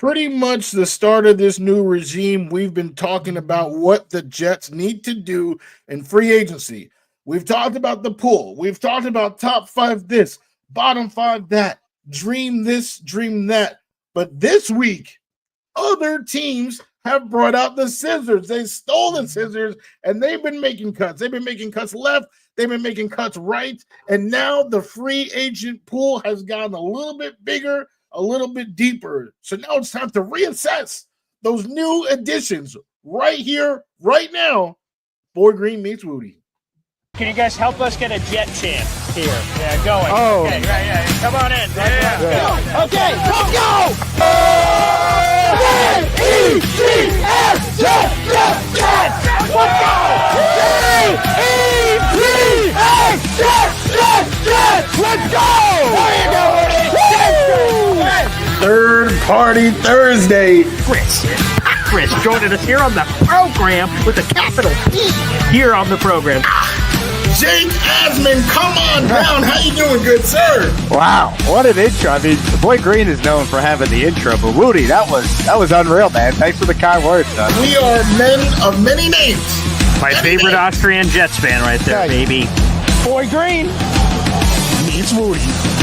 pretty much the start of this new regime. We've been talking about what the Jets need to do in free agency. We've talked about the pool. We've talked about top 5 this, bottom 5 that, dream this, dream that. But this week, other teams have brought out the scissors. They stole the scissors, and they've been making cuts. They've been making cuts left. They've been making cuts right. And now the free agent pool has gotten a little bit bigger, a little bit deeper. So now it's time to reassess those new additions right here, right now. Boy Green meets Wudi. Can you guys help us get a Jet chant here? Yeah, going. Oh. Okay, right. Come on in. Yeah. Okay, let's go! J-E-T-S, Jet, Jet, Jet! Let's go! J-E-T-S, Jet, Jet, Jet! Let's go! There you go, Woody! Third Party Thursday. Chris joining us here on the program with a capital P here on the program. Jake Asman, come on down. How you doing, good sir? Wow, what an intro. I mean, the boy Green is known for having the intro, but Woody, that was unreal, man. Thanks for the kind words, son. We are men of many names. My favorite Austrian Jets fan right there, Yeah. baby. Boy Green Meets Wudi.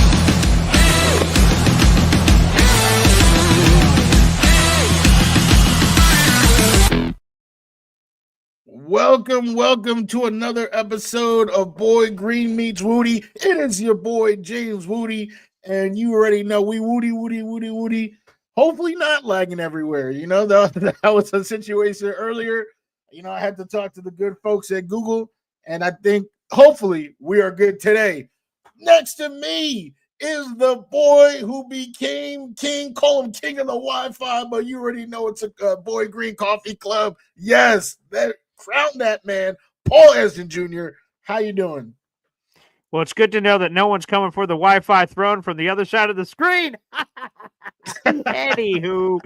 Welcome to another episode of Boy Green Meets Wudi. It is your boy James Wudi, and you already know we Wudi. Hopefully not lagging everywhere. You know, that was a situation earlier. You know, I had to talk to the good folks at Google, and I think hopefully we are good today. Next to me is the boy who became king. Call him king of the Wi-Fi, but you already know it's a Boy Green Coffee Club. Yes, crown that man, Paul Esden Jr. How you doing? Well, it's good to know that no one's coming for the Wi-Fi throne from the other side of the screen. Anywho,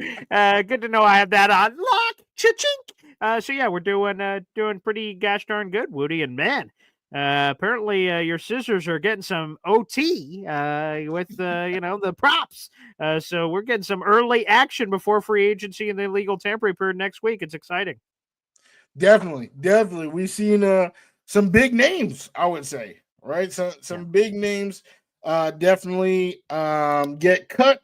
good to know I have that on lock. Cha-chink. So yeah, we're doing pretty gosh darn good, Woody. And man, apparently your scissors are getting some OT with the props. So we're getting some early action before free agency and the legal tampering period next week. It's exciting. Definitely. We've seen some big names, I would say, right? Some big names definitely get cut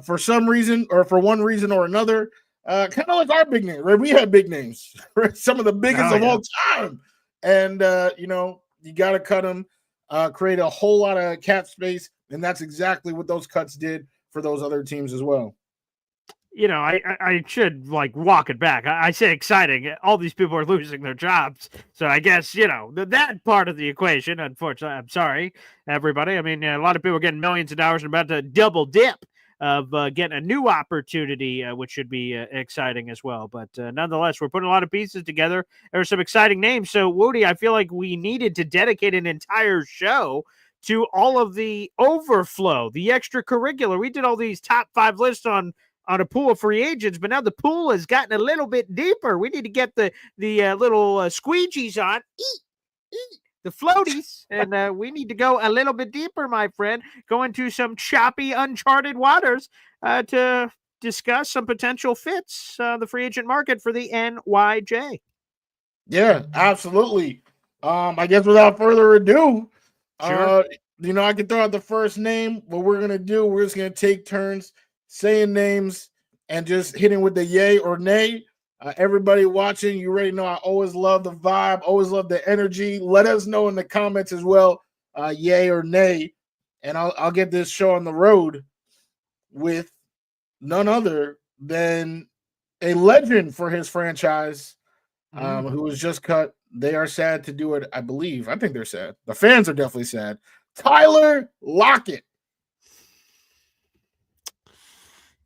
for some reason or for one reason or another. Kind of like our big name, right? We had big names, right? Some of the biggest of all time. And, you got to cut them, create a whole lot of cap space. And that's exactly what those cuts did for those other teams as well. You know, I should walk it back. I say exciting. All these people are losing their jobs. So I guess, that part of the equation, unfortunately, I'm sorry, everybody. I mean, a lot of people are getting millions of dollars and about to double dip of getting a new opportunity, which should be exciting as well. But nonetheless, we're putting a lot of pieces together. There are some exciting names. So, Woody, I feel like we needed to dedicate an entire show to all of the overflow, the extracurricular. We did all these top 5 lists on a pool of free agents, but now the pool has gotten a little bit deeper. We need to get the little squeegees on, the floaties, and we need to go a little bit deeper, my friend, go into some choppy, uncharted waters to discuss some potential fits the free agent market for the NYJ. Yeah, absolutely. I guess without further ado, Sure. I can throw out the first name. What we're going to do, we're just going to take turns saying names and just hitting with the yay or nay. Everybody watching, you already know I always love the vibe, always love the energy. Let us know in the comments as well, yay or nay, and I'll get this show on the road with none other than a legend for his franchise who was just cut. They are sad to do it, I believe. I think they're sad. The fans are definitely sad. Tyler Lockett.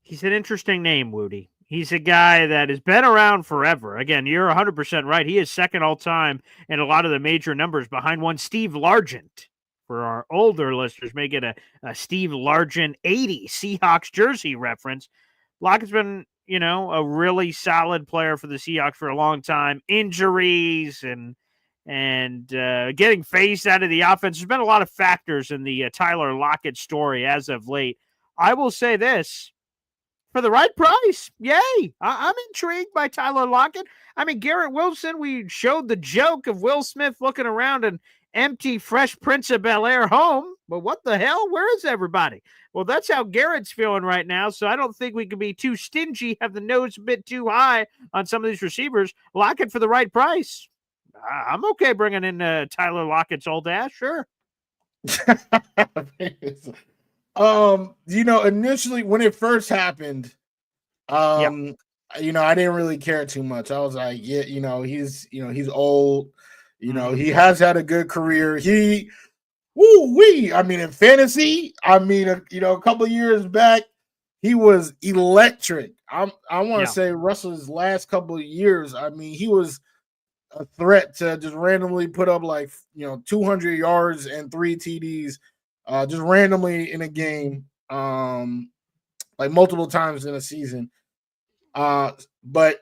He's an interesting name, Woody. He's a guy that has been around forever. Again, you're 100% right. He is second all-time in a lot of the major numbers behind one Steve Largent. For our older listeners, may get a Steve Largent 80 Seahawks jersey reference. Lockett's been, a really solid player for the Seahawks for a long time. Injuries and getting phased out of the offense. There's been a lot of factors in the Tyler Lockett story as of late. I will say this. for the right price. Yay. I'm intrigued by Tyler Lockett. I mean, Garrett Wilson, we showed the joke of Will Smith looking around an empty Fresh Prince of Bel-Air home. But what the hell? Where is everybody? Well, that's how Garrett's feeling right now, so I don't think we can be too stingy, have the nose a bit too high on some of these receivers. Lockett for the right price. I'm okay bringing in Tyler Lockett's old ass, sure. Initially when it first happened, I didn't really care too much. I was like, yeah, he's old, he has had a good career. I mean, in fantasy, a couple of years back, he was electric. I want to say Russell's last couple of years, I mean, he was a threat to just randomly put up 200 yards and 3 TDs just randomly in a game, multiple times in a season. But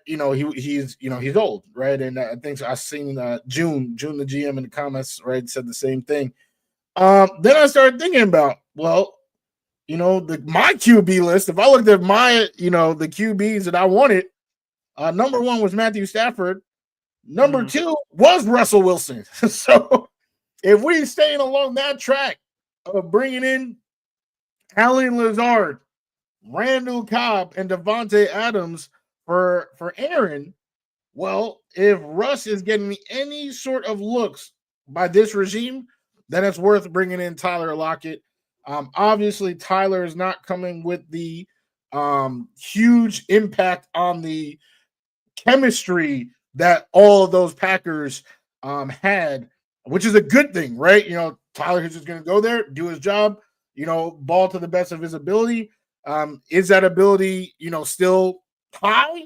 he's old, right? And I think I've seen June the GM in the comments, right, said the same thing. Then I started thinking about, my QB list. If I looked at my, the QBs that I wanted, number 1 was Matthew Stafford. Number 2 was Russell Wilson. So if we staying along that track of bringing in Allen Lazard, Randall Cobb, and Devontae Adams for Aaron, well, if Russ is getting any sort of looks by this regime, then it's worth bringing in Tyler Lockett. Obviously, Tyler is not coming with the huge impact on the chemistry that all of those Packers had, which is a good thing, right? Tyler is just going to go there, do his job, ball to the best of his ability. Is that ability, still high?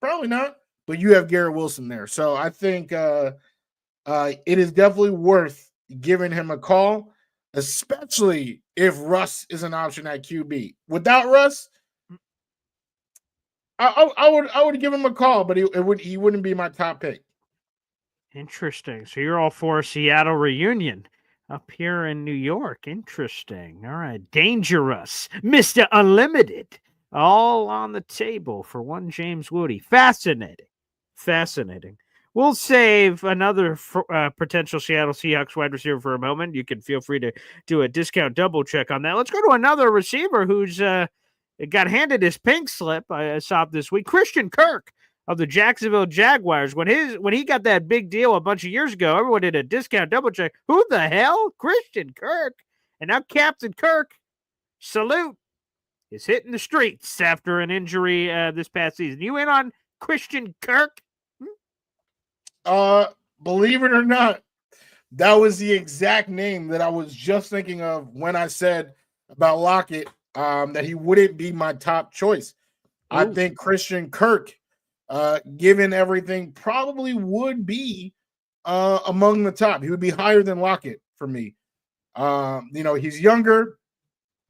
Probably not, but you have Garrett Wilson there. So I think it is definitely worth giving him a call, especially if Russ is an option at QB. Without Russ, I would give him a call, but he wouldn't be my top pick. Interesting. So you're all for a Seattle reunion up here in New York. Interesting. All right. Dangerous. Mr. Unlimited. All on the table for one James Wudi. Fascinating. We'll save another potential Seattle Seahawks wide receiver for a moment. You can feel free to do a discount double check on that. Let's go to another receiver who's got handed his pink slip. I saw this week. Christian Kirk of the Jacksonville Jaguars. When he got that big deal a bunch of years ago, everyone did a discount double check. Who the hell? Christian Kirk. And now Captain Kirk, salute, is hitting the streets after an injury this past season. You in on Christian Kirk? Believe it or not, that was the exact name that I was just thinking of when I said about Lockett that he wouldn't be my top choice. Ooh. I think Christian Kirk, given everything, probably would be among the top. He would be higher than Lockett for me. He's younger,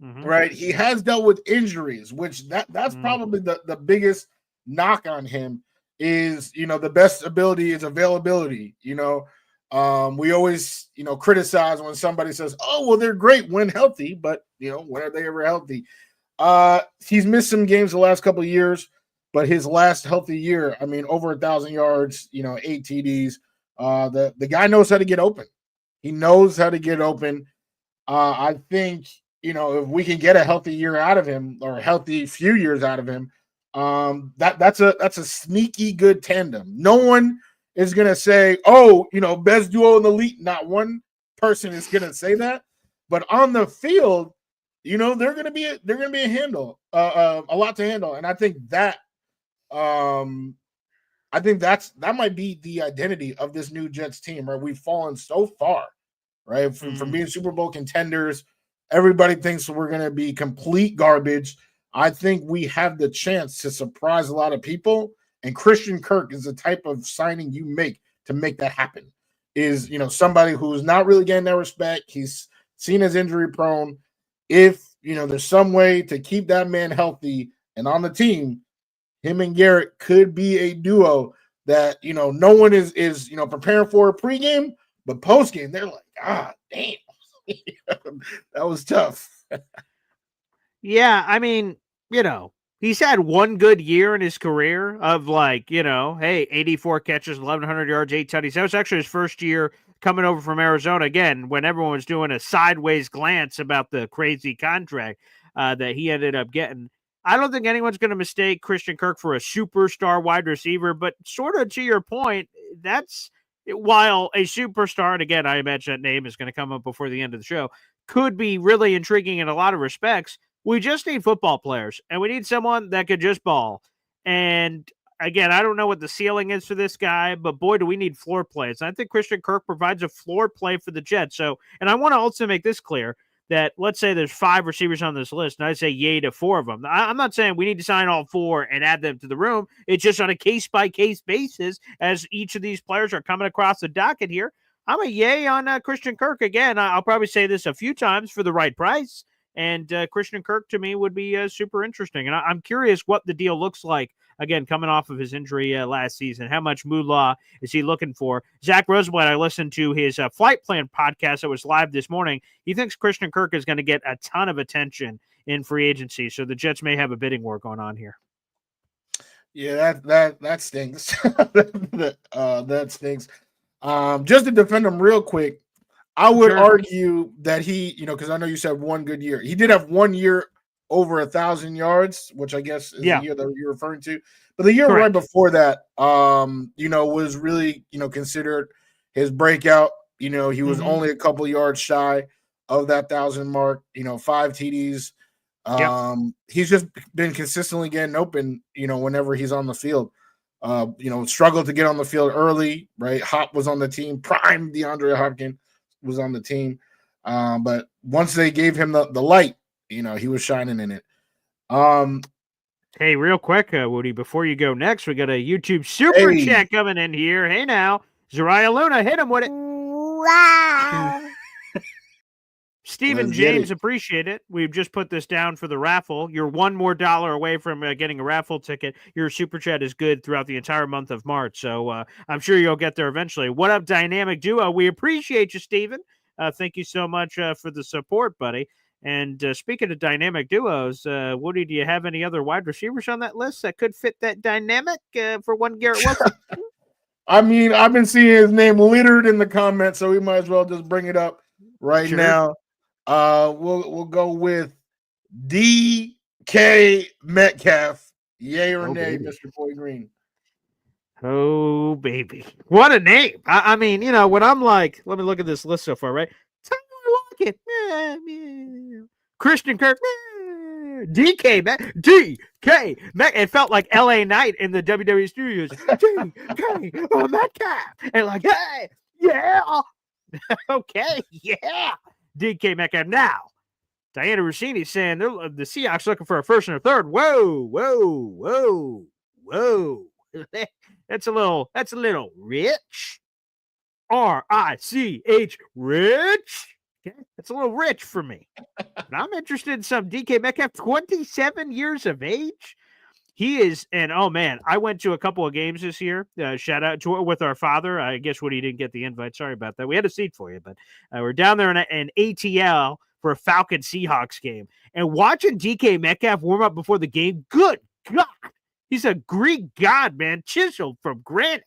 right? He has dealt with injuries, which that's probably the biggest knock on him is, the best ability is availability. We always, criticize when somebody says, oh, well, they're great when healthy, but, when are they ever healthy? He's missed some games the last couple of years, but his last healthy year, I mean, over 1,000 yards, 8 TDs. The guy knows how to get open. He knows how to get open. I think, if we can get a healthy year out of him or a healthy few years out of him, that's a sneaky good tandem. No one is going to say, oh, best duo in the league. Not one person is going to say that, but on the field, they're going to be a handle, a lot to handle. And I think that might be the identity of this new Jets team, right? We've fallen so far, right? From being Super Bowl contenders. Everybody thinks we're going to be complete garbage. I think we have the chance to surprise a lot of people. And Christian Kirk is the type of signing you make to make that happen. Is, somebody who's not really getting that respect. He's seen as injury prone. If, there's some way to keep that man healthy and on the team, him and Garrett could be a duo that, no one is preparing for a pregame, but postgame, they're like, ah, damn. That was tough. Yeah, I mean, He's had one good year in his career of like, hey, 84 catches, 1,100 yards, 8 tutties. That was actually his first year coming over from Arizona again when everyone was doing a sideways glance about the crazy contract that he ended up getting. I don't think anyone's going to mistake Christian Kirk for a superstar wide receiver, but sort of to your point, that's while a superstar, and again, I imagine that name is going to come up before the end of the show, could be really intriguing in a lot of respects. We just need football players, and we need someone that could just ball. And again, I don't know what the ceiling is for this guy, but boy, do we need floor plays. And I think Christian Kirk provides a floor play for the Jets. So, and I want to also make this clear that let's say there's 5 receivers on this list, and I say yay to 4 of them. I'm not saying we need to sign all 4 and add them to the room. It's just on a case-by-case basis as each of these players are coming across the docket here. I'm a yay on Christian Kirk. Again, I'll probably say this a few times for the right price. And Christian Kirk, to me, would be super interesting. And I'm curious what the deal looks like, again, coming off of his injury last season. How much moolah is he looking for? Zach Rosenblatt, I listened to his Flight Plan podcast that was live this morning. He thinks Christian Kirk is going to get a ton of attention in free agency. So the Jets may have a bidding war going on here. Yeah, that stinks. That stinks. Just to defend him real quick, I would argue that he, because I know you said one good year. He did have 1 year over 1,000 yards, which I guess is the year that you're referring to. But the year right before that, was really, considered his breakout. He was only a couple yards shy of that 1,000 mark. 5 TDs. He's just been consistently getting open. Whenever he's on the field. Struggled to get on the field early. Right, Hop was on the team. Prime DeAndre Hopkins was on the team. But once they gave him the light, he was shining in it. Hey, real quick, Wudi, before you go next, we got a YouTube super chat coming in here. Hey, now, Zariah Luna, hit him with it. Wow. Stephen James, appreciate it. We've just put this down for the raffle. You're $1 more away from getting a raffle ticket. Your super chat is good throughout the entire month of March, so I'm sure you'll get there eventually. What up, Dynamic Duo? We appreciate you, Stephen. Thank you so much for the support, buddy. And speaking of dynamic duos, Woody, do you have any other wide receivers on that list that could fit that dynamic for one Garrett Wilson? I mean, I've been seeing his name littered in the comments, so we might as well just bring it up now. We'll go with DK Metcalf. Yay or nay, baby. Mr. Boy Green? Oh, baby. What a name. I mean, when I'm like, let me look at this list so far, right? Lockett. Christian Kirk. DK Metcalf. It felt like LA Knight in the WWE studios. DK Metcalf. And like, hey, yeah. Okay, yeah. DK Metcalf. Now, Diana Rossini saying the Seahawks looking for a first and a third. Whoa. That's a little rich. RICH, rich. Okay, that's a little rich for me. But I'm interested in some DK Metcalf, 27 years of age. He is, and oh man, I went to a couple of games this year. Shout out to with our father. I guess Woody didn't get the invite. Sorry about that. We had a seat for you, but we're down there in ATL for a Falcon Seahawks game. And watching DK Metcalf warm up before the game, good God. He's a Greek god, man, chiseled from granite.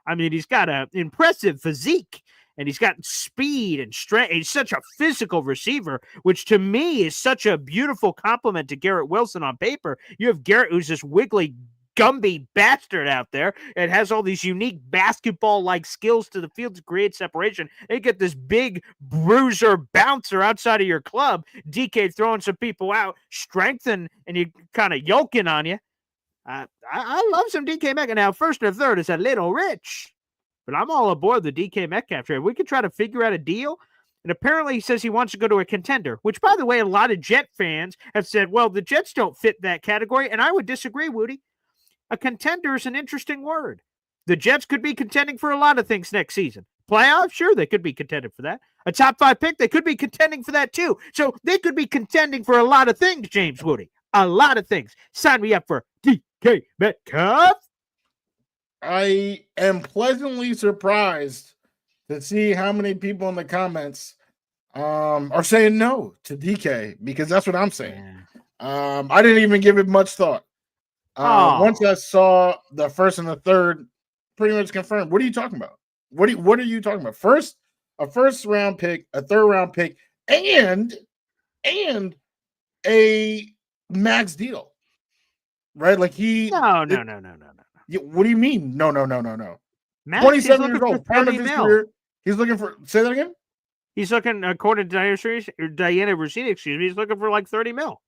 I mean, he's got an impressive physique, and he's got speed and strength. He's such a physical receiver, which to me is such a beautiful compliment to Garrett Wilson on paper. You have Garrett, who's this wiggly, Gumby bastard out there and has all these unique basketball-like skills to the field to create separation. And you get this big bruiser bouncer outside of your club, DK throwing some people out, strengthen, and you kind of yoking on you. I love some DK Metcalf. Now, first and third is a little rich, but I'm all aboard the DK Metcalf trade. We could try to figure out a deal. And apparently he says he wants to go to a contender, which, by the way, a lot of Jet fans have said, well, the Jets don't fit that category. And I would disagree, Woody. A contender is an interesting word. The Jets could be contending for a lot of things next season. Playoffs, sure, they could be contending for that. A top 5 pick, they could be contending for that too. So they could be contending for a lot of things, James Woody. A lot of things. Sign me up for DK Metcalf. I am pleasantly surprised to see how many people in the comments are saying no to DK, because that's what I'm saying. I didn't even give it much thought. Once I saw the first and the third, pretty much confirmed. What are you talking about? What are you talking about? A first round pick, a third round pick, and a max deal, right? Like No. What do you mean? No. Max, 27 years old, prime of 30 his mil. career. He's looking for. Say that again. He's looking, according to Diana Rossini, he's looking for like 30 mil.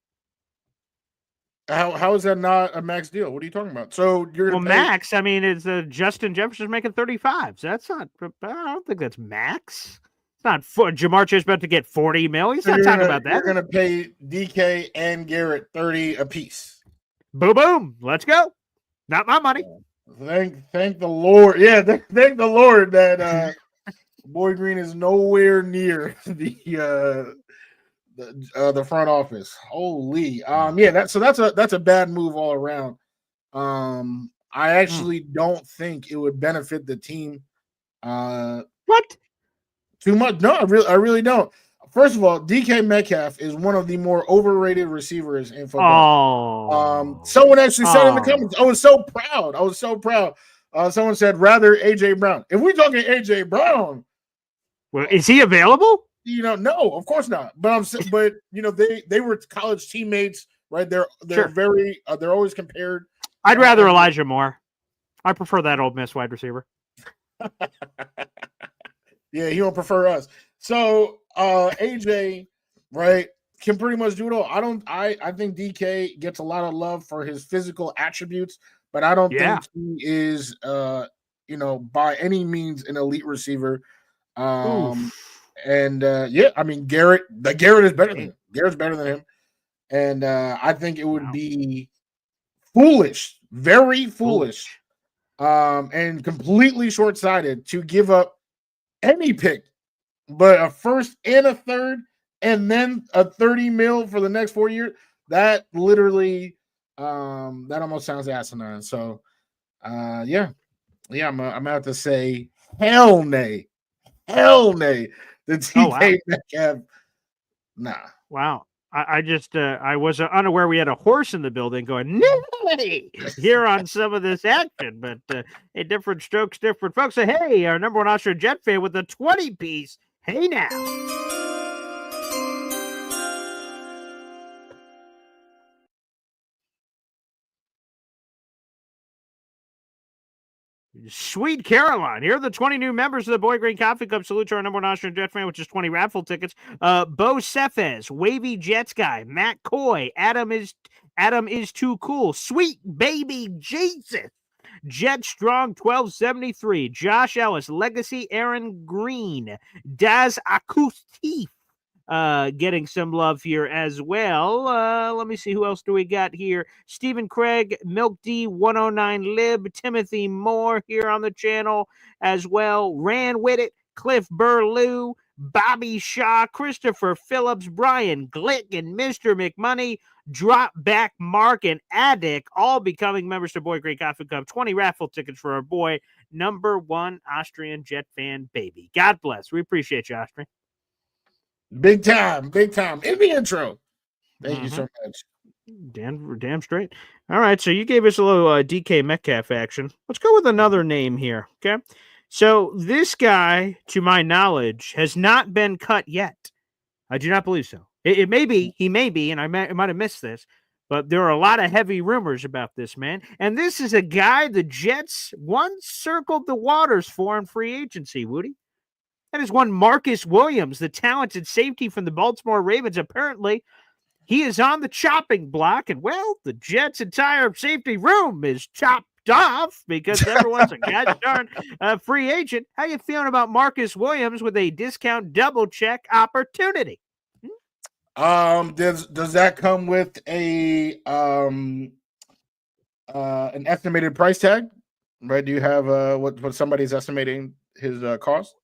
How is that not a max deal? What are you talking about? So you're gonna pay, max. I mean, is Justin Jefferson's making 35? So that's not. I don't think that's max. It's not. Jamar Chase about to get 40 mil. He's not talking about that. You're gonna pay DK and Garrett 30 apiece. Boom. Let's go. Not my money. Thank the Lord. Yeah, thank the Lord that Boy Green is nowhere near the front office. Holy, that's a bad move all around. I actually don't think it would benefit the team. What? Too much? No, I really don't. First of all, DK Metcalf is one of the more overrated receivers in football. Someone actually said in the comments, I was so proud. Someone said rather AJ Brown. If we're talking AJ Brown, well, is he available? No, of course not. But they were college teammates, right? They're sure. They're always compared. I'd rather Elijah Moore. I prefer that Ole Miss wide receiver. Yeah, he don't prefer us. So AJ, right, can pretty much do it all. I think DK gets a lot of love for his physical attributes, but I don't think he is by any means an elite receiver. I mean Garrett is better than him. Garrett's better than him. And I think it would be foolish, very foolish, and completely short-sighted to give up any pick but a first and a third and then a 30 mil for the next 4 years. That literally that almost sounds asinine. So I'm gonna have to say hell nay. The DK Metcalf. Nah. Wow. I just I was unaware we had a horse in the building going nay here on some of this action, but hey, different strokes, different folks. So hey, our number one Austrian Jet fan with a 20-piece. Hey now. Sweet Caroline. Here are the 20 new members of the Boy Green Coffee Club. Salute to our number one Austrian Jet fan, which is 20 raffle tickets. Bo Cephas, Wavy Jets guy, Matt Coy, Adam is too cool. Sweet baby Jesus. Jet Strong 1273, Josh Ellis, Legacy Aaron Green, Daz Acoustif, getting some love here as well. Let me see who else do we got here. Stephen Craig, Milk D 109 Lib, Timothy Moore here on the channel as well. Ran with it, Cliff Burlew, Bobby Shaw, Christopher Phillips, Brian Glick, and Mr. McMoney. Drop Back Mark and Addick, all becoming members to Boy Green Coffee Club. 20 raffle tickets for our boy, number one Austrian Jet fan, baby. God bless. We appreciate you, Austrian. Big time. In the intro. Thank you so much. Damn straight. All right, so you gave us a little DK Metcalf action. Let's go with another name here, okay? So this guy, to my knowledge, has not been cut yet. I do not believe so. He may be, and I might have missed this, but there are a lot of heavy rumors about this man. And this is a guy the Jets once circled the waters for in free agency, Woody. That is one Marcus Williams, the talented safety from the Baltimore Ravens. Apparently, he is on the chopping block, and, well, the Jets' entire safety room is chopped off because everyone's a gosh darn free agent. How you feeling about Marcus Williams with a discount double check opportunity? Does that come with a an estimated price tag? Right? Do you have what somebody's estimating his cost?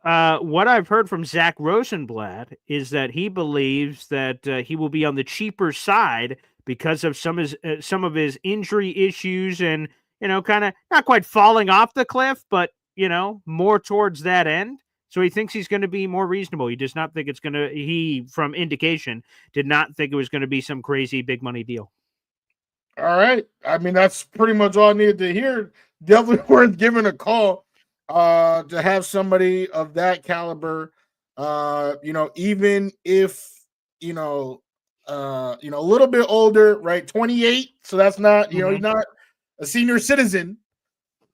What I've heard from Zach Rosenblatt is that he believes that he will be on the cheaper side because of some of his injury issues and, kind of not quite falling off the cliff, but, more towards that end. So he thinks he's going to be more reasonable. He does not think it's going to, from indication, did not think it was going to be some crazy big money deal. All right. I mean, that's pretty much all I needed to hear. Definitely worth giving a call to have somebody of that caliber. Even if a little bit older, right? 28. So that's not, he's not a senior citizen.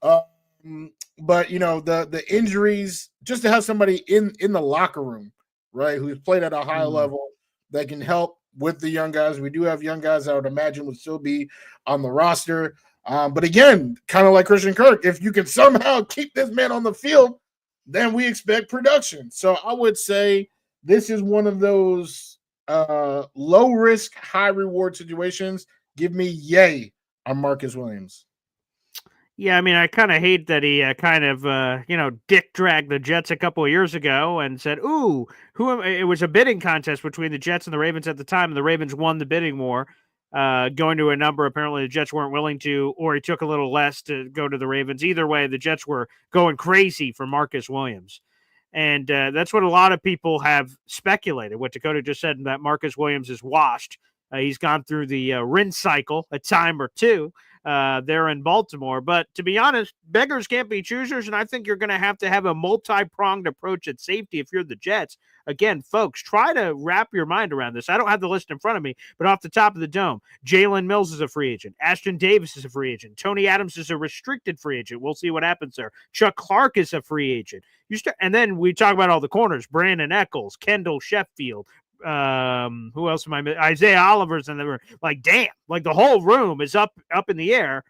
But the injuries, just to have somebody in the locker room, right, who's played at a high level that can help with the young guys. We do have young guys I would imagine would still be on the roster. But again, kind of like Christian Kirk, if you can somehow keep this man on the field, then we expect production. So I would say this is one of those low risk, high reward situations. Give me yay on Marcus Williams. Yeah, I mean, I kind of hate that he dick dragged the Jets a couple of years ago and said, "Ooh, it was a bidding contest between the Jets and the Ravens at the time, and the Ravens won the bidding war, going to a number. Apparently, the Jets weren't willing to, or he took a little less to go to the Ravens. Either way, the Jets were going crazy for Marcus Williams, and that's what a lot of people have speculated. What Dakota just said, that Marcus Williams is washed. He's gone through the rinse cycle a time or two there in Baltimore. But to be honest, beggars can't be choosers, and I think you're going to have a multi-pronged approach at safety if you're the Jets. Again, folks, try to wrap your mind around this. I don't have the list in front of me, but off the top of the dome, Jalen Mills is a free agent. Ashton Davis is a free agent. Tony Adams is a restricted free agent. We'll see what happens there. Chuck Clark is a free agent. And then we talk about all the corners: Brandon Eccles, Kendall Sheffield, who else am I missing? Isaiah Oliver's in the room. Like, damn, like the whole room is up in the air.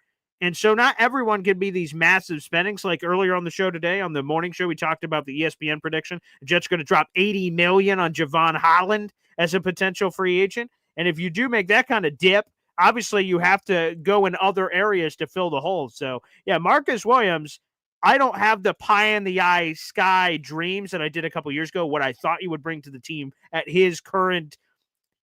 And so not everyone can be these massive spendings. Like earlier on the show today, on the morning show, we talked about the ESPN prediction. The Jets going to drop $80 million on Javon Holland as a potential free agent. And if you do make that kind of dip, obviously you have to go in other areas to fill the holes. So yeah, Marcus Williams, I don't have the pie in the eye sky dreams that I did a couple years ago, what I thought he would bring to the team at his current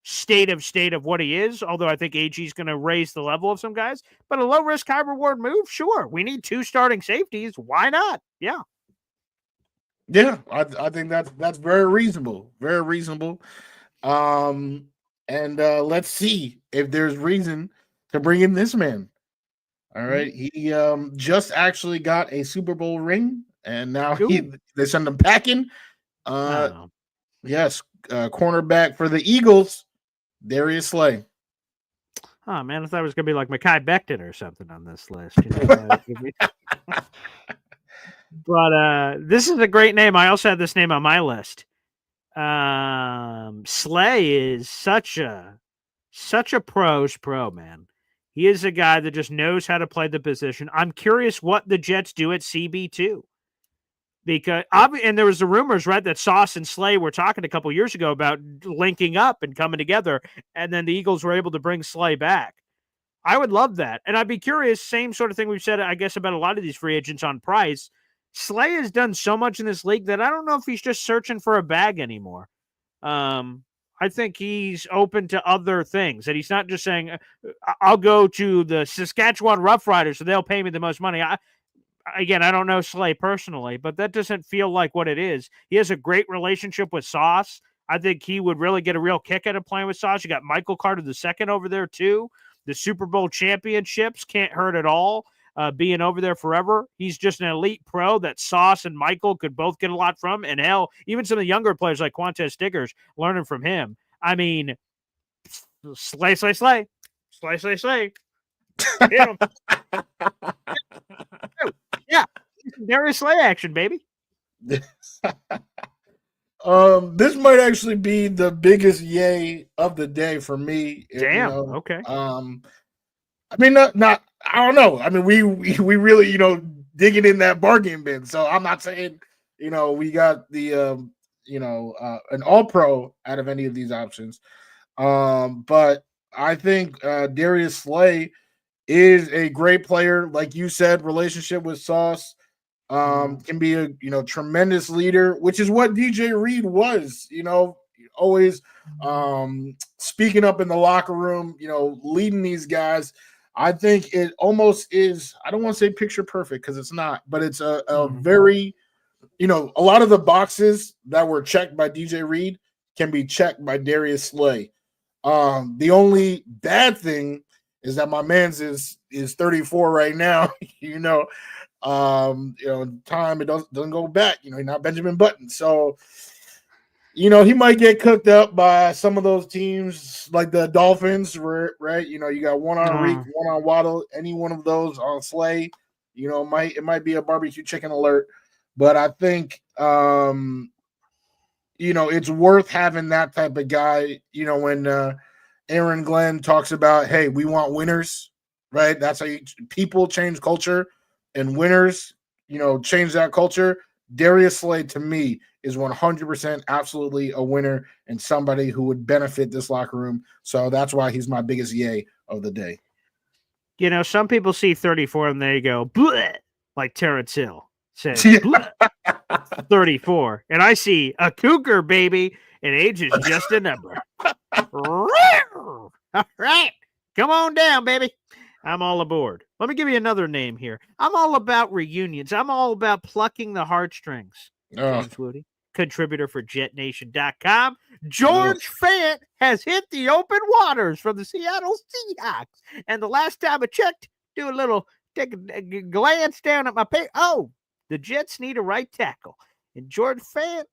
state of what he is. Although I think AG is going to raise the level of some guys, but a low risk, high reward move. Sure. We need 2 starting safeties. Why not? Yeah. Yeah. I think that's very reasonable. Very reasonable. And let's see if there's reason to bring in this man. All right. He just actually got a Super Bowl ring, and now they send him packing. Yes, cornerback for the Eagles, Darius Slay. Oh, man, I thought it was going to be like Mekhi Becton or something on this list. But this is a great name. I also had this name on my list. Slay is such a pro's pro, man. He is a guy that just knows how to play the position. I'm curious what the Jets do at CB2. Because, and there was the rumors, right, that Sauce and Slay were talking a couple years ago about linking up and coming together, and then the Eagles were able to bring Slay back. I would love that. And I'd be curious, same sort of thing we've said, I guess, about a lot of these free agents on price. Slay has done so much in this league that I don't know if he's just searching for a bag anymore. I think he's open to other things, that he's not just saying, I'll go to the Saskatchewan Roughriders so they'll pay me the most money. Again, I don't know Slay personally, but that doesn't feel like what it is. He has a great relationship with Sauce. I think he would really get a real kick out of playing with Sauce. You got Michael Carter II over there too. The Super Bowl championships can't hurt at all. Being over there forever. He's just an elite pro that Sauce and Michael could both get a lot from. And hell, even some of the younger players like Quantez Stiggers learning from him. I mean, Slay. Hit him. Yeah. Darius Slay action, baby. This might actually be the biggest yay of the day for me. Damn. Okay. I mean, not. I don't know. I mean, we really, digging in that bargain bin. So I'm not saying, we got the, an all pro out of any of these options. But I think Darius Slay is a great player. Like you said, relationship with Sauce, can be a, tremendous leader, which is what DJ Reed was, always speaking up in the locker room, leading these guys. I think it almost is, I don't want to say picture perfect because it's not, but it's a very, a lot of the boxes that were checked by DJ Reed can be checked by Darius Slay. The only bad thing is that my man's is 34 right now. Time it doesn't go back. He's not Benjamin Button, so he might get cooked up by some of those teams like the Dolphins, right? You got one on Reek, one on Waddle, any one of those on Slay. It might be a barbecue chicken alert, but I think it's worth having that type of guy. When Aaron Glenn talks about, hey, we want winners, right? That's how people change culture, and winners, change that culture. Darius Slay, to me, is 100% absolutely a winner and somebody who would benefit this locker room. So that's why he's my biggest yay of the day. Some people see 34 and they go, bleh, like Terrence Hill says, 34. And I see a cougar, baby, and age is just a number. All right. Come on down, baby. I'm all aboard. Let me give you another name here. I'm all about reunions. I'm all about plucking the heartstrings. James Wudi, contributor for JetNation.com. George Fant has hit the open waters from the Seattle Seahawks. And the last time I checked, take a glance down at my page. Oh, the Jets need a right tackle. And George Fant,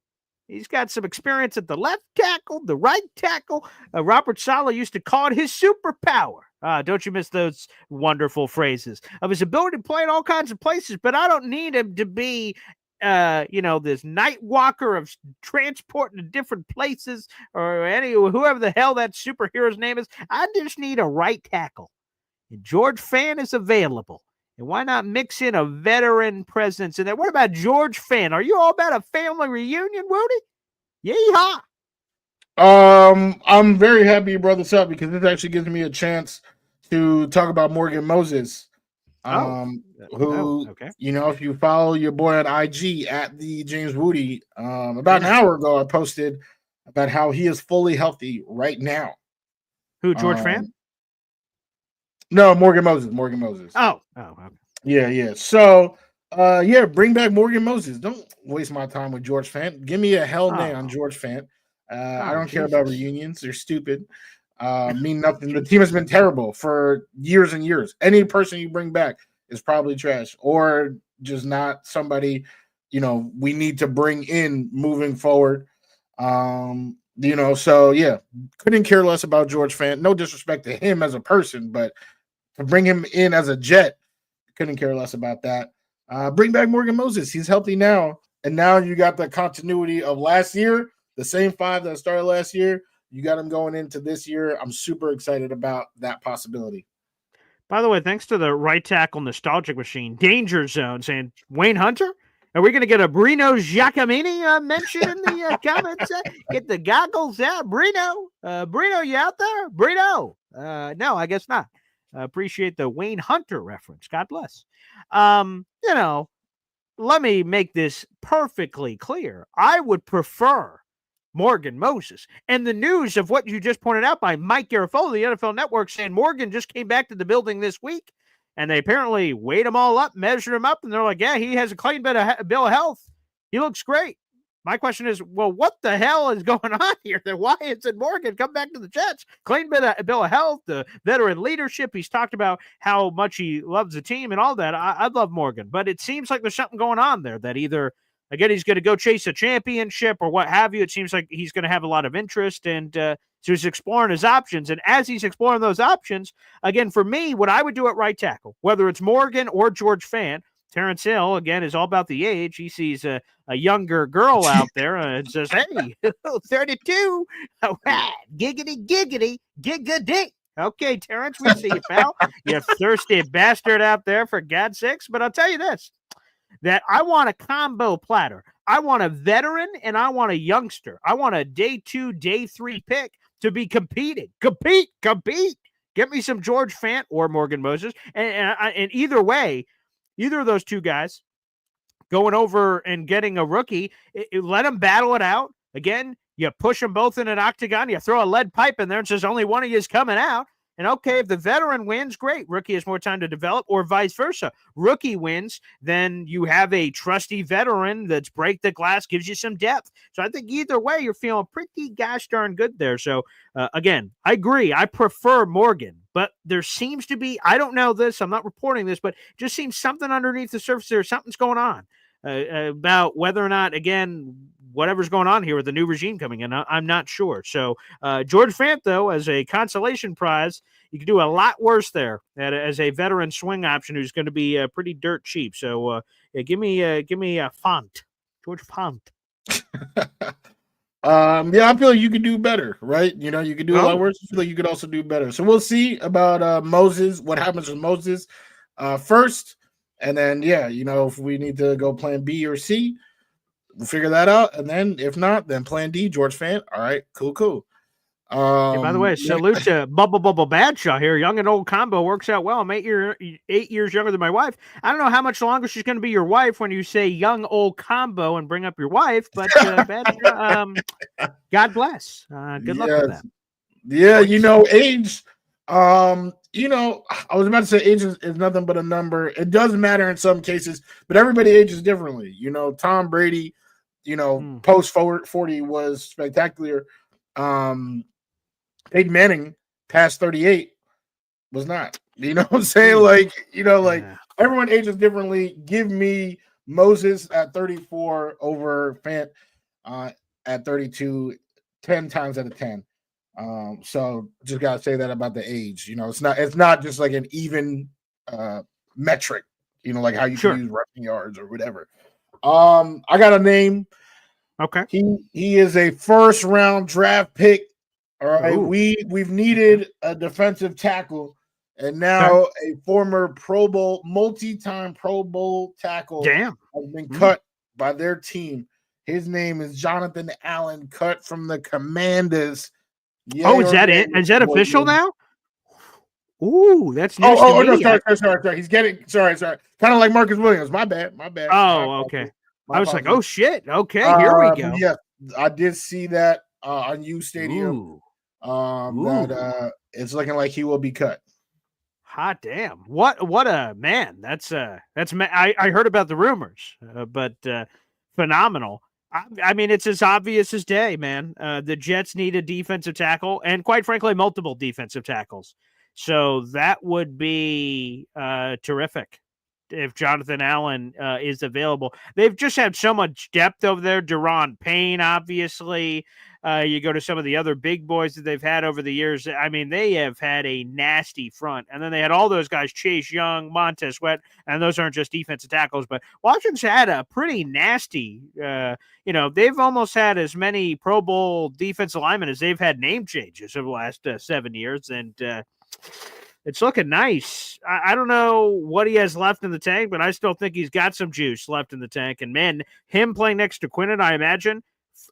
he's got some experience at the left tackle, the right tackle. Robert Saleh used to call it his superpower. Don't you miss those wonderful phrases of his ability to play in all kinds of places, but I don't need him to be, this night walker of transporting to different places or whoever the hell that superhero's name is. I just need a right tackle. And George Fant is available. And why not mix in a veteran presence in there? What about George Fant? Are you all about a family reunion, Wudi? Yeehaw! I'm very happy you brought this up because this actually gives me a chance to talk about Morgan Moses. If you follow your boy on IG at the James Wudi, about an hour ago, I posted about how he is fully healthy right now. Who, George Fant? No, Morgan Moses. Oh, okay. Yeah. So, bring back Morgan Moses. Don't waste my time with George Fant. Give me a hell nay on George Fant. I don't care about reunions. They're stupid. Mean nothing. The team has been terrible for years and years. Any person you bring back is probably trash or just not somebody, we need to bring in moving forward. Couldn't care less about George Fant. No disrespect to him as a person, but to bring him in as a Jet, couldn't care less about that. Bring back Morgan Moses. He's healthy now. And now you got the continuity of last year, the same five that started last year. You got him going into this year. I'm super excited about that possibility. By the way, thanks to the right tackle nostalgic machine, Danger Zone, saying, Wayne Hunter? Are we going to get a Brino Giacomini mention in the comments? Get the goggles out. Brino, you out there? Brino. No, I guess not. Appreciate the Wayne Hunter reference. God bless. Let me make this perfectly clear. I would prefer Morgan Moses. And the news of what you just pointed out by Mike Garafolo, the NFL Network, saying Morgan just came back to the building this week, and they apparently weighed him all up, measured him up, and they're like, yeah, he has a clean bill of health. He looks great. My question is, well, what the hell is going on here? Then why isn't Morgan come back to the Jets? Clean bill of health, the veteran leadership. He's talked about how much he loves the team and all that. I love Morgan, but it seems like there's something going on there that either, again, he's going to go chase a championship or what have you. It seems like he's going to have a lot of interest, and so he's exploring his options. And as he's exploring those options, again, for me, what I would do at right tackle, whether it's Morgan or George Fant, Terrence Hill, again, is all about the age. He sees a younger girl out there and says, hey, 32, all right, giggity, giggity. Okay, Terrence, we see you, pal. You thirsty bastard out there, for God's sakes. But I'll tell you this, that I want a combo platter. I want a veteran and I want a youngster. I want a day 2, day 3 pick to be competing. Compete. Get me some George Fant or Morgan Moses. And either way, either of those two guys going over and getting a rookie, let them battle it out. Again, you push them both in an octagon. You throw a lead pipe in there and says only one of you is coming out. And okay, if the veteran wins, great. Rookie has more time to develop, or vice versa. Rookie wins, then you have a trusty veteran that's break the glass, gives you some depth. So I think either way, you're feeling pretty gosh darn good there. So again, I agree. I prefer Morgan, but there seems to be, I don't know this, I'm not reporting this, but just seems something underneath the surface there. Something's going on about whether or not, again, whatever's going on here with the new regime coming in. I'm not sure. So George Fant, though, as a consolation prize, you can do a lot worse there as a veteran swing option who's going to be pretty dirt cheap. So yeah, give me a Fant, George Fant. Yeah, I feel like you could do better, right? You know, you could do a lot worse. I feel like you could also do better. So we'll see about Moses, what happens with Moses first. And then, yeah, you know, if we need to go plan B or C, we'll figure that out. And then if not, then plan D, George Fant. All right, cool. Hey, by the way, salute to Bubble Badshaw here. Young and old combo works out well. I'm 8 years younger than my wife. I don't know how much longer she's going to be your wife when you say young old combo and bring up your wife, but Badshaw, God bless. Good luck with that. Yeah, you know, age. You know, I was about to say age is nothing but a number. It does matter in some cases, but everybody ages differently. You know, Tom Brady, you know, post 40 was spectacular. Peyton Manning past 38 was not. You know what I'm saying? Like, you know, like everyone ages differently. Give me Moses at 34 over Fant at 32, 10 times out of 10. So just gotta say that about the age. You know, it's not just like an even metric, you know, like how you can use rushing yards or whatever. I got a name. Okay. He is a first round draft pick. All right. Ooh. We've needed a defensive tackle, and now a former Pro Bowl, multi-time Pro Bowl tackle has been cut by their team. His name is Jonathan Allen, cut from the Commanders. Is that it? Is that official now? Ooh, that's news to me. No, sorry. He's getting sorry. Kind of like Marcus Williams. My bad. Oh, okay. I was like, oh shit. Okay, here we go. Yeah, I did see that on U Stadium. That it's looking like he will be cut. Hot damn! What a man! That's I heard about the rumors, but phenomenal. I mean, it's as obvious as day, man. The Jets need a defensive tackle, and quite frankly, multiple defensive tackles. So that would be terrific if Jonathan Allen is available. They've just had so much depth over there. Deron Payne, obviously. You go to some of the other big boys that they've had over the years. I mean, they have had a nasty front. And then they had all those guys, Chase Young, Montez Sweat, and those aren't just defensive tackles. But Washington's had a pretty nasty, you know, they've almost had as many Pro Bowl defensive linemen as they've had name changes over the last 7 years. And it's looking nice. I don't know what he has left in the tank, but I still think he's got some juice left in the tank. And, man, him playing next to Quinnen, I imagine,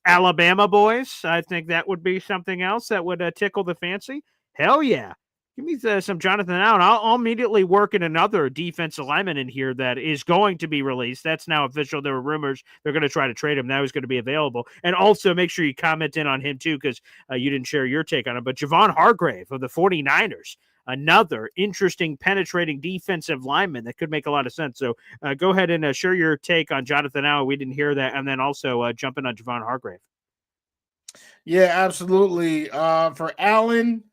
Alabama boys, I think that would be something else that would tickle the fancy. Hell yeah. Give me some Jonathan Allen. I'll immediately work in another defensive lineman in here that is going to be released. That's now official. There were rumors they're going to try to trade him. Now he's going to be available. And also make sure you comment in on him too, because you didn't share your take on it. But Javon Hargrave of the 49ers, another interesting penetrating defensive lineman that could make a lot of sense. So go ahead and share your take on Jonathan Allen. We didn't hear that. And then also jump in on Javon Hargrave. Yeah, absolutely. For Allen,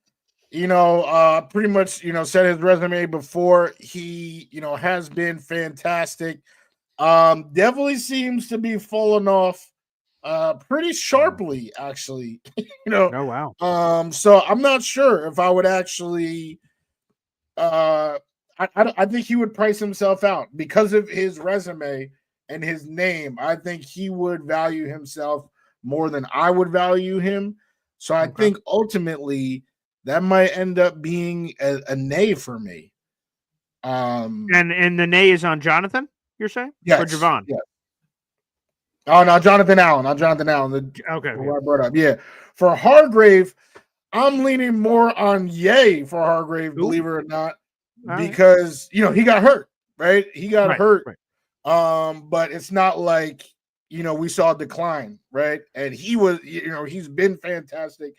you know, pretty much, you know, said his resume before. He, you know, has been fantastic. Definitely seems to be falling off pretty sharply, actually. You know. Oh wow. So I'm not sure if I would actually I think he would price himself out because of his resume and his name. I think he would value himself more than I would value him. So I think ultimately that might end up being a nay for me. And the nay is on Jonathan, you're saying? Yes. Or Javon? Yeah. Oh, no, Jonathan Allen. Not Jonathan Allen. Okay. Who I brought up. Yeah. For Hargrave, I'm leaning more on yay for Hargrave, believe it or not, because, you know, he got hurt, right? He got hurt. Right. But it's not like, you know, we saw a decline, right? And he was, you know, he's been fantastic.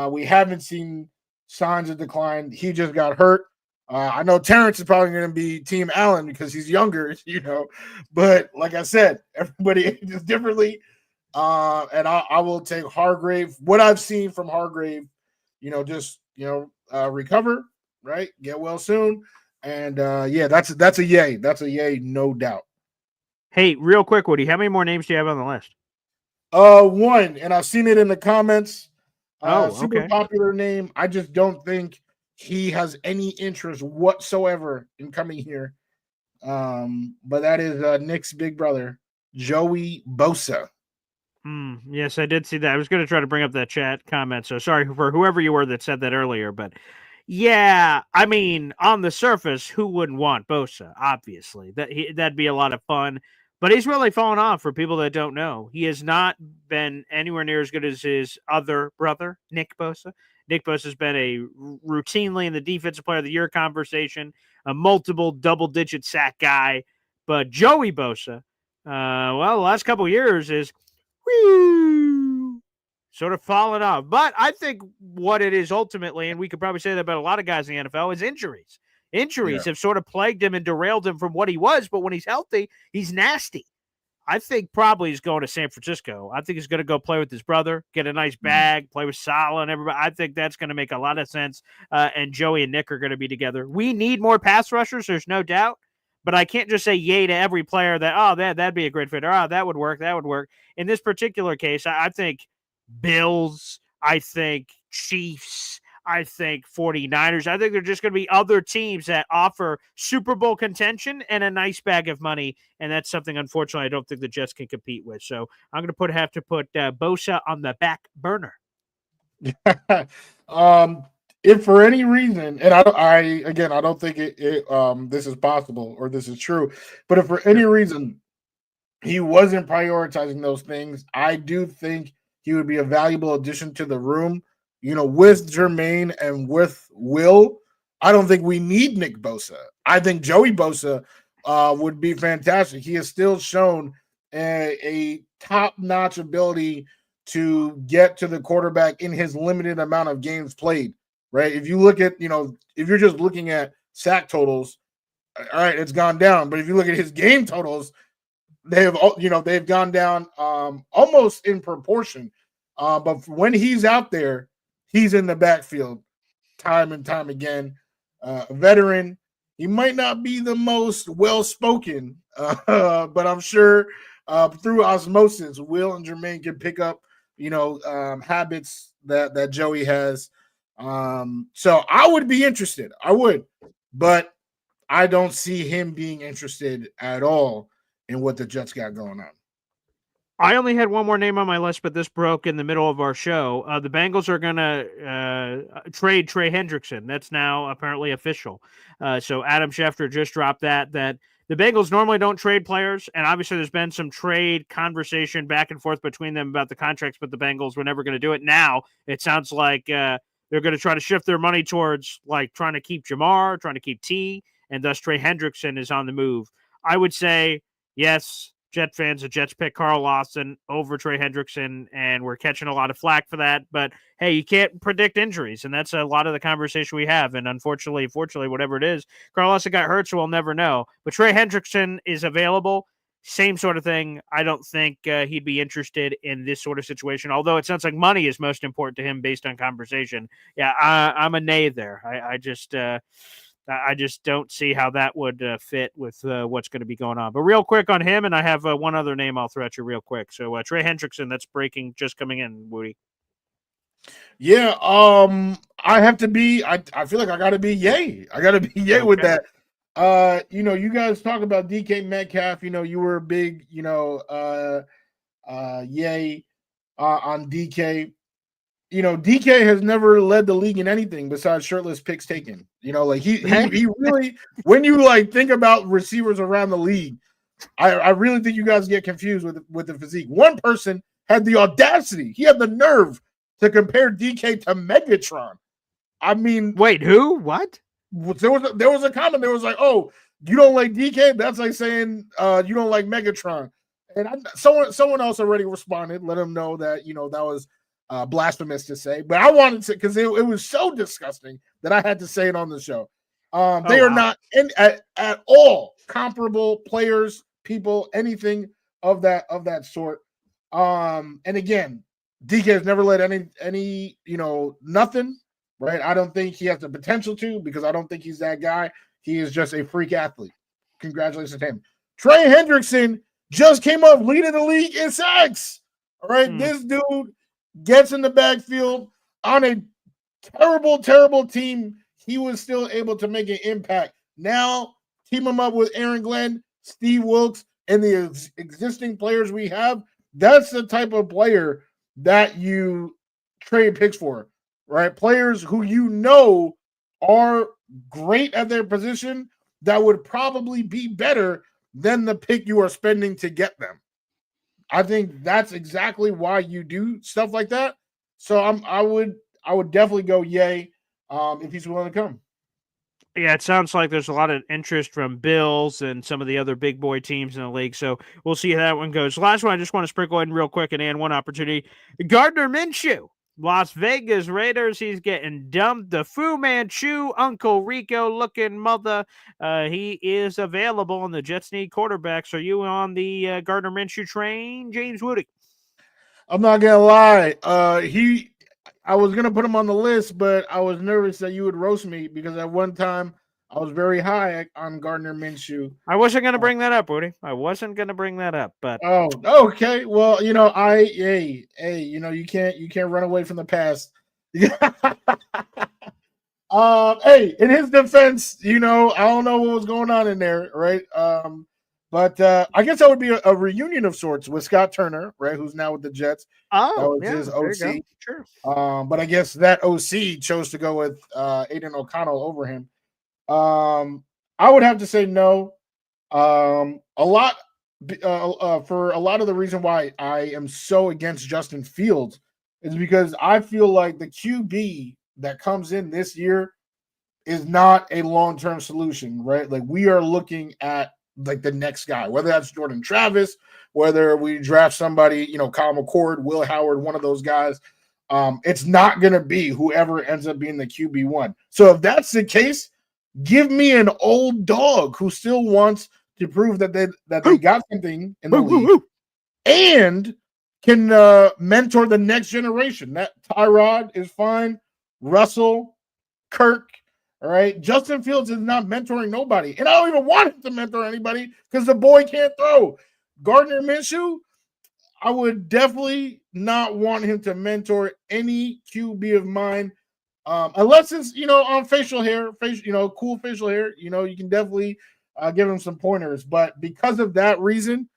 We haven't seen signs of decline. He just got hurt. I know Terrence is probably going to be Team Allen because he's younger, you know. But like I said, everybody ages differently. And I will take Hargrave. What I've seen from Hargrave, you know, just, you know, recover right? Get well soon. And that's a yay. That's a yay, no doubt. Hey, real quick, Woody, how many more names do you have on the list? One, and I've seen it in the comments. Super Okay. popular name. I just don't think he has any interest whatsoever in coming here. But that is Nick's big brother, Joey Bosa. Yes, I did see that. I was going to try to bring up that chat comment, so sorry for whoever you were that said that earlier, but yeah, I mean, on the surface, who wouldn't want Bosa? Obviously, that'd be a lot of fun. But he's really fallen off for people that don't know. He has not been anywhere near as good as his other brother, Nick Bosa. Nick Bosa has been routinely in the Defensive Player of the Year conversation, a multiple double-digit sack guy. But Joey Bosa, well, the last couple of years is sort of fallen off. But I think what it is ultimately, and we could probably say that about a lot of guys in the NFL, is injuries. Injuries have sort of plagued him and derailed him from what he was, but when he's healthy, he's nasty. I think probably he's going to San Francisco. I think he's going to go play with his brother, get a nice bag, play with Saleh and everybody. I think that's going to make a lot of sense, and Joey and Nick are going to be together. We need more pass rushers, there's no doubt, but I can't just say yay to every player that, that'd be a great fit, or that would work. In this particular case, I think Bills, I think Chiefs, I think 49ers. I think there are just going to be other teams that offer Super Bowl contention and a nice bag of money, and that's something, unfortunately, I don't think the Jets can compete with. So I'm going to have to put Bosa on the back burner. If for any reason, and I don't think this is possible or this is true, but if for any reason he wasn't prioritizing those things, I do think he would be a valuable addition to the room. With Jermaine and with Will, I don't think we need Nick Bosa. I think Joey Bosa would be fantastic. He has still shown a top-notch ability to get to the quarterback in his limited amount of games played, right? If you look at, if you're just looking at sack totals, all right, it's gone down. But if you look at his game totals, they've gone down almost in proportion. But when he's out there, he's in the backfield time and time again. A veteran. He might not be the most well-spoken, but I'm sure through osmosis, Will and Jermaine can pick up, habits that Joey has. So I would be interested. I would. But I don't see him being interested at all in what the Jets got going on. I only had one more name on my list, but this broke in the middle of our show. The Bengals are going to trade Trey Hendrickson. That's now apparently official. So Adam Schefter just dropped that the Bengals normally don't trade players, and obviously there's been some trade conversation back and forth between them about the contracts, but the Bengals were never going to do it. Now it sounds like they're going to try to shift their money towards like trying to keep Jamar, trying to keep T, and thus Trey Hendrickson is on the move. I would say, yes, Jet fans, the Jets pick Carl Lawson over Trey Hendrickson, and we're catching a lot of flack for that. But, hey, you can't predict injuries, and that's a lot of the conversation we have. And unfortunately, fortunately, whatever it is, Carl Lawson got hurt, so we'll never know. But Trey Hendrickson is available. Same sort of thing. I don't think he'd be interested in this sort of situation, although it sounds like money is most important to him based on conversation. Yeah, I'm a nay there. I just don't see how that would fit with what's going to be going on. But real quick on him, and I have one other name I'll throw at you real quick. So Trey Hendrickson, that's breaking, just coming in, Woody. Yeah, I have to be. I feel like I got to be yay. I got to be yay with that. You guys talk about DK Metcalf. You were a big, yay on DK. DK has never led the league in anything besides shirtless picks taken. He really, when you think about receivers around the league, I really think you guys get confused with the physique. One person had the audacity, he had the nerve to compare DK to Megatron. I mean, wait, who? What? There was a comment. There was like, "Oh, you don't like DK? That's like saying you don't like Megatron." And someone else already responded, let him know that that was blasphemous to say, but I wanted to because it was so disgusting that I had to say it on the show. They are not at all comparable players, people, anything of that sort. And again, DK has never led any nothing, right? I don't think he has the potential to because I don't think he's that guy. He is just a freak athlete. Congratulations to him. Trey Hendrickson just came up leading the league in sacks. All right, This dude gets in the backfield on a terrible, terrible team. He was still able to make an impact. Now, team him up with Aaron Glenn, Steve Wilkes, and the existing players we have. That's the type of player that you trade picks for, right? Players who you know are great at their position that would probably be better than the pick you are spending to get them. I think that's exactly why you do stuff like that. So I would definitely go yay if he's willing to come. Yeah, it sounds like there's a lot of interest from Bills and some of the other big boy teams in the league. So we'll see how that one goes. Last one, I just want to sprinkle in real quick and add one opportunity. Gardner Minshew, Las Vegas Raiders. He's getting dumped. The Fu Manchu, Uncle Rico looking mother. He is available, and the Jets need quarterbacks. Are you on the Gardner Minshew train, James Wudi? I'm not gonna lie. I was gonna put him on the list, but I was nervous that you would roast me because at one time I was very high on Gardner Minshew. I wasn't gonna bring that up, Woody. I wasn't gonna bring that up, but okay. Well, hey, you can't run away from the past. Hey, in his defense, I don't know what was going on in there, right? But I guess that would be a reunion of sorts with Scott Turner, right? Who's now with the Jets. Oh, that was his OC. Sure. But I guess that OC chose to go with Aiden O'Connell over him. I would have to say no. For a lot of the reason why I am so against Justin Fields is because I feel like the QB that comes in this year is not a long-term solution, right? Like we are looking at like the next guy, whether that's Jordan Travis, whether we draft somebody, Kyle McCord, Will Howard, one of those guys. It's not going to be whoever ends up being the QB1. So if that's the case, give me an old dog who still wants to prove that they got something in the league and can mentor the next generation. That Tyrod is fine. Russell, Kirk. All right. Justin Fields is not mentoring nobody. And I don't even want him to mentor anybody because the boy can't throw. Gardner Minshew, I would definitely not want him to mentor any QB of mine. Unless it's, on facial hair, cool facial hair, you can definitely give him some pointers. But because of that reason,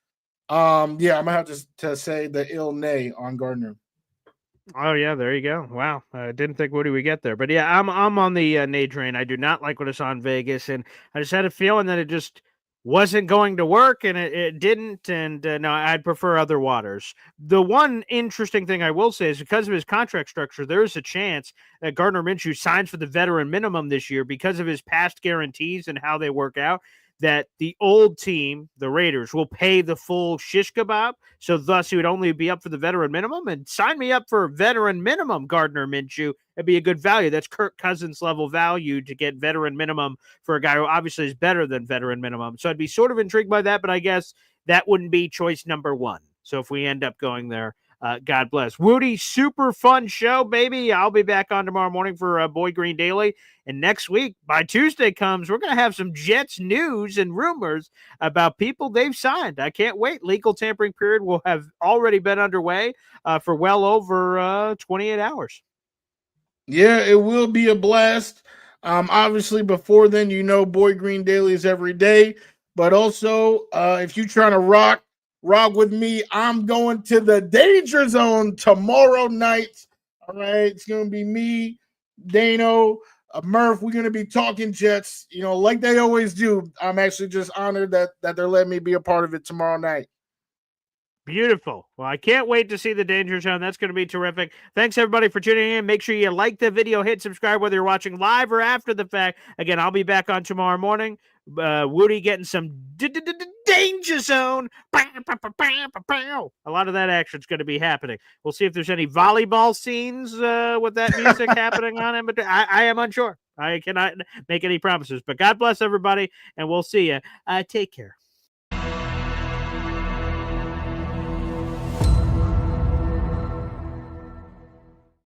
I'm going to have to say the ill nay on Gardner. Oh yeah, there you go. Wow, I didn't think Woody would get there, but yeah, I'm on the nay train. I do not like what I saw in Vegas, and I just had a feeling that it just wasn't going to work, and it didn't. And no, I'd prefer other waters. The one interesting thing I will say is because of his contract structure, there is a chance that Gardner Minshew signs for the veteran minimum this year because of his past guarantees and how they work out. That the old team, the Raiders, will pay the full shish kebab. So thus he would only be up for the veteran minimum. And sign me up for veteran minimum, Gardner Minshew. It'd be a good value. That's Kirk Cousins level value to get veteran minimum for a guy who obviously is better than veteran minimum. So I'd be sort of intrigued by that, but I guess that wouldn't be choice number one. So if we end up going there, God bless. Woody, super fun show, baby. I'll be back on tomorrow morning for Boy Green Daily. And next week, by Tuesday comes, we're going to have some Jets news and rumors about people they've signed. I can't wait. Legal tampering period will have already been underway for well over 28 hours. Yeah, it will be a blast. Obviously, before then, Boy Green Daily is every day. But also, if you're trying to rock with me, I'm going to the Danger Zone tomorrow night. All right, it's going to be me, Dano, Murph. We're going to be talking Jets, like they always do. I'm actually just honored that they're letting me be a part of it tomorrow night. Beautiful. Well, I can't wait to see the Danger Zone. That's going to be terrific. Thanks, everybody, for tuning in. Make sure you like the video, hit subscribe, whether you're watching live or after the fact. Again, I'll be back on tomorrow morning. Woody getting some Danger Zone. A lot of that action is going to be happening. We'll see if there's any volleyball scenes with that music happening on it. But I am unsure. I cannot make any promises. But God bless everybody, and we'll see you. Take care.